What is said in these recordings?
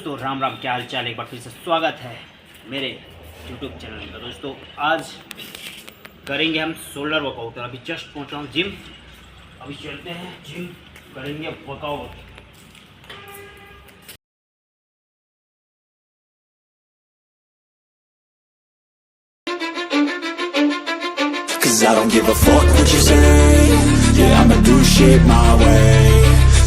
दोस्तों राम राम, क्या हाल चाल। एक बार फिर से स्वागत है मेरे यूट्यूब चैनल में। दोस्तों आज करेंगे हम शोल्डर वर्कआउट। अभी जस्ट पहुंचा हूँ जिम, अभी चलते हैं जिम, करेंगे workout. Cause I don't give a fuck what you say. Yeah, I'ma do shit my way.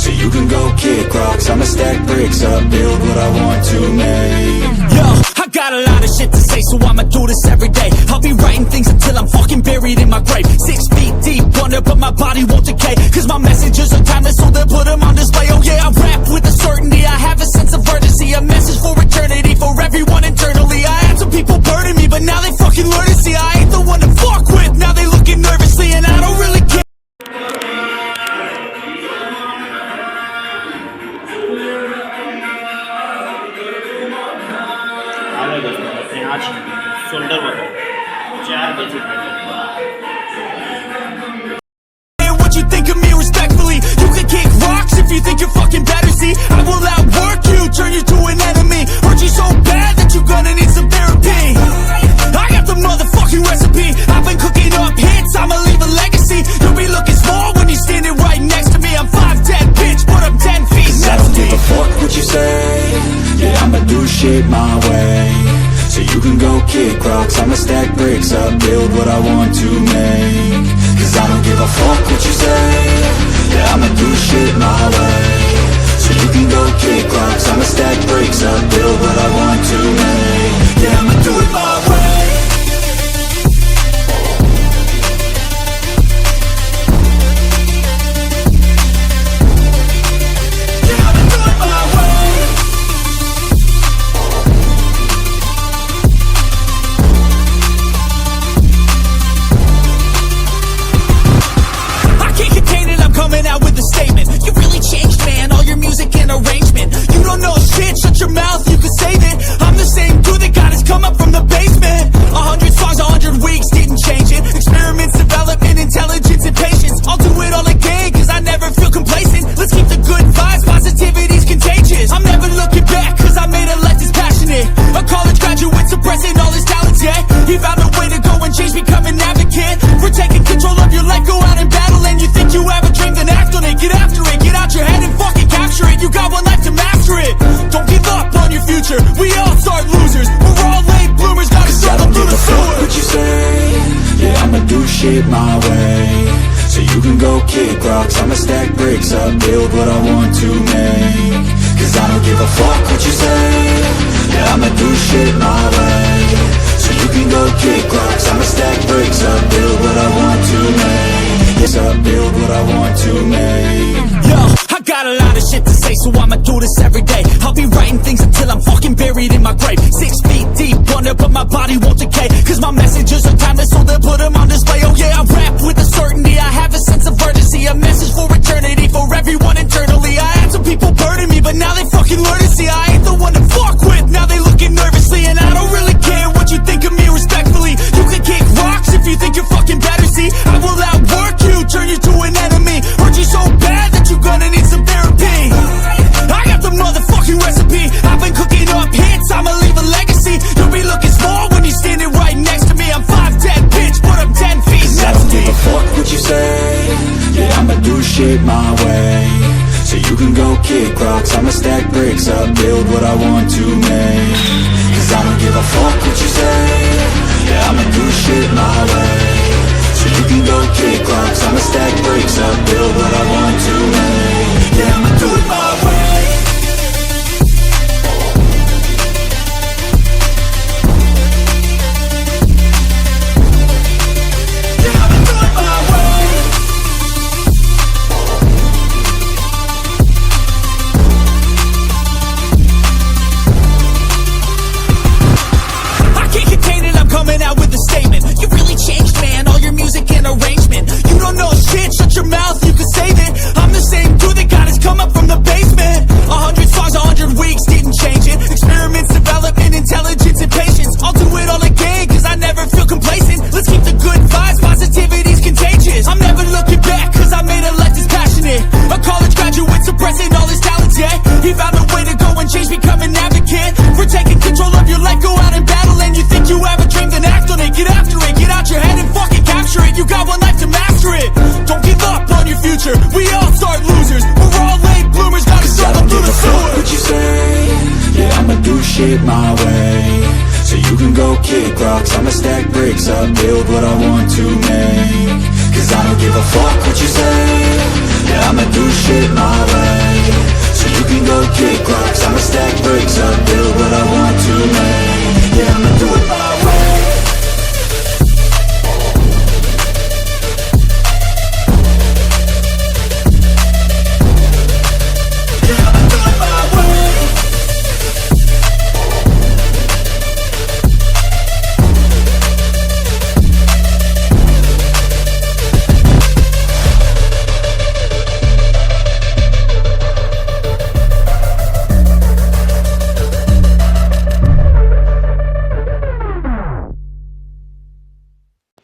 So you can go kick rocks, I'ma stack bricks up, build what I want to make. Yo, I got a lot of shit to say, so I'ma do this every day. I'll be writing things until I'm fucking buried in my grave. 6 feet deep under, but my body won't decay. Cause my messages are timeless, so they'll put them on display. Oh yeah, I rap with a certainty, I have a sense of urgency. A message for eternity, for everyone internally. I had some people burning me, but now they fucking learn to see I ain't the one to fuck with. Now they looking nervously, and I don't really care. आज shoulder workout 4 बजे। What you think of me respectfully? You can kick rocks if you think you're fucking better. See, I will outwork you, turn you to an enemy. Hurt you so bad that you're gonna need some therapy. I got the motherfucking recipe. I've been cooking up hits, I'ma leave a legacy. You'll be looking small when you're standing right next to me. I'm 5'10", bitch, but I'm 10 feet next to me. I don't give a fuck what you say. Yeah, I'ma do shit my way. So you can go kick rocks, I'ma stack bricks up, build what I want to make. Cause I don't give a fuck what you say. Yeah, I'ma do shit my way. So you can go kick rocks, I'ma stack bricks up, build what I want to make. Yeah, I'ma do it my way. Shut your mouth, you can save it. I'm the same dude that got his come up from the basement. 100 songs, 100 weeks, didn't change it. Experiments, development, intelligence, and patience. I'll do it all again, cause I never feel complacent. Let's keep the good vibes, positivity's contagious. I'm never looking back, cause I made a life that's passionate. A college graduate suppressing all his talents, yeah. He found a way to go and change, become an advocate. For taking control of your life, go out and battle. And you think you have a dream, then act on it. Get after it, get out your head and fucking capture it. You got one life to master it. Don't give up on your future, we all start losers. We're all late bloomers, gotta struggle through the sewer. What you say? Yeah, I'ma do shit my way. So you can go kick rocks, I'ma stack bricks up, build what I want to make. Cause I don't give a fuck what you say. Yeah, I'ma do shit my way. So you can go kick rocks, I'ma stack bricks up, build what I want to make. Yes, I'll build what I want to make. Yo, I got a lot of shit to say, so I'ma do this every day. I'll be writing things until I'm fucking buried in my grave. 6 feet deep under, but my body won't decay. Cause my messages are timeless, so they'll put them on display. Oh yeah, I rap with a certainty, I have a sense of urgency. A message for eternity, for everyone internally. I had some people burning me, but now they fucking learn to see I ain't the one to fuck with. Now they looking nervously, and I don't really care what you think of me respectfully. You can kick rocks if you think you're fucking better. See, I will outwork you, turn you to an enemy. Hurt you so bad that you're gonna need some therapy. I got the motherfucking recipe. I've been cooking up hits, I'ma leave a legacy. You'll be looking small when you're standing right next to me. I'm 5'10", bitch, but I'm 10 feet next to me. I don't give a fuck what you say. Yeah, I'ma do shit my way. So you can go kick rocks, I'ma stack bricks up, build what I want to make. Cause I don't give a fuck what you say. Yeah, I'ma do shit my way. So you can go kick rocks, I'ma stack bricks up, build what I want to make. Yeah, I'ma do it my way. Shut your mouth, you can save it. I'm the same kick rocks, I'ma stack bricks up, build what I want to make. Cause I don't give a fuck what you say, yeah, I'ma do shit my way. So you can go kick rocks, I'ma stack bricks up, build what I want to make. Yeah, I'ma do it my way.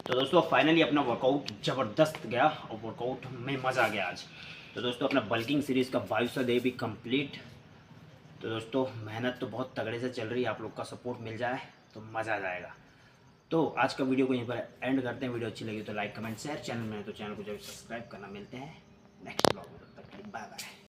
तो दोस्तों finally अपना workout ज़बरदस्त गया और workout में मज़ा आ गया आज। तो दोस्तों अपना बल्किंग सीरीज़ का 22वां डे भी कंप्लीट। तो दोस्तों मेहनत तो बहुत तगड़े से चल रही है, आप लोग का सपोर्ट मिल जाए तो मज़ा आ जाएगा। तो आज का वीडियो को यहीं पर एंड करते हैं। वीडियो अच्छी लगी तो लाइक कमेंट शेयर, चैनल में है तो चैनल को जरूर सब्सक्राइब करना। मिलते हैं नेक्स्ट ब्लॉग में, तब तक के लिए बाय बाय।